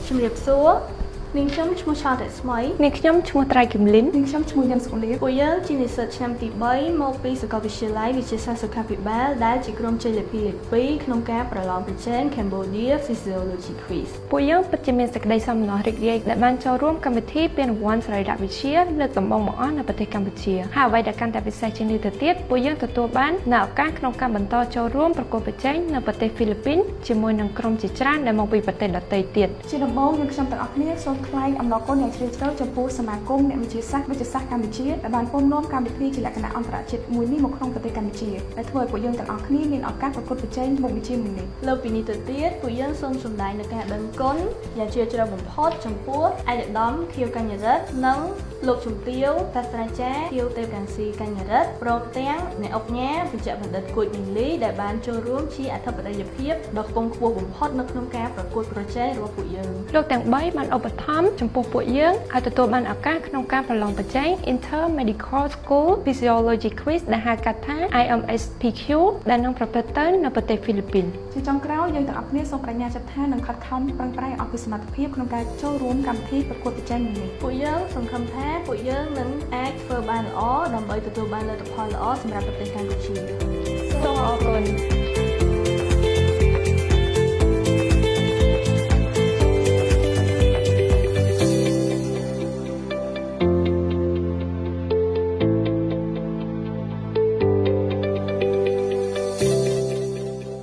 ជំរាបសួរនាងខ្ញុំឈ្មោះឆាតស្មៃនាងខ្ញុំឈ្មោះត្រៃគឹមលិននាងខ្ញុំឈ្មោះយ៉ាងសុខលៀបពួកយើងជានិស្សិតឆ្នាំទី3មកពីសាកលវិទ្យាល័យវិទ្យាសាស្ត្រសុខាភិបាលដែលជាក្រុមជ័យលាភីលេខ2ក្នុងការប្រឡងប្រជែង Cambodia Physiology Quiz ពួកយើងពិតជាមានសេចក្តីសោមនស្សរីករាយដែលបានចូលរួមកម្មវិធីពានរង្វាន់សារីរវិទ្យាលើកដំបូងបង្អស់នៅប្រទេសកម្ពុជាហើយអ្វីដែលកាន់តែពិសេសជាងនេះទៅទៀតពួកយើងទទួលបាននូវឱកាសក្នុងការបន្តចូលរួមប្រកួតប្រជែងនៅប្រទេសហ្វីលីពីនជាមួយនឹងក្រុមជាច្រើនដែលមកពីប្រទេសដទៃទៀតជាដំបូងយើងខ្ញុំទាំងអស់គ្នាសូមថ្លែងអំណរគុណយ៉ាងជ្រាលជ្រៅចំពោះសមាគមអ្នកវិទ្យាសាស្ត្រកម្ពុជាដែលបានពំនាំកម្មវិធីជាលក្ខណៈអន្តរជាតិមួយនេះមកក្នុងប្រទេសកម្ពុជាដែលធ្វើឲ្យពួកយើងទាំងអស់គ្នាមានឱកាសប្រកួតប្រជែងមុខវិជ្ជាមួយនេះលើពីនេះទៅទៀតពួកយើងសូមសម្ដែងនូវការដឹងគុណយ៉ាងជ្រាលជ្រៅបំផុតចំពោះឯកឧត្តមខៀវកញ្ញរិទ្ធនិងលោកជំទាវសាស្ត្រាចារ្យខៀវទេពកាំងស៊ីកញ្ញរិទ្ធព្រមទាំងអ្នកអង្គញាវិជ្ជបណ្ឌិតគួចមីលីដែលបានចូលរួមជាអធិបតីភាពដ៏ខ្ពង់ខ្ពស់បំផុតនៅក្នុងការប្រកួតប្រជែងរបស់ពួកយើងលោកទាំង3បានឧបត្ថម្ភចំពោះពួកយើងឲ្យទទួលបានឱកាសក្នុងការប្រឡងប្រជែង Inter Medical School Physiology Quiz ដែលហៅកាត់ថា IMSPQ ដែលនឹងប្រព្រឹត្តទៅនៅប្រទេសហ្វីលីពីនជាចុងក្រោយយើងទាំងអស់គ្នាសូមបដិញ្ញាចិត្តថានឹងខិតខំប្រឹងប្រែងអស់ពីសមត្ថភាពក្នុងការចូលរួមកម្មវិធីប្រកួតប្រជែងនេះពួកយើងសង្ឃឹមថាពួកយើងនឹងអាចធ្វើបានល្អដើម្បីទទួលបានលទ្ធផលល្អសម្រាប់ប្រទេសកម្ពុជាសូមអរគុណ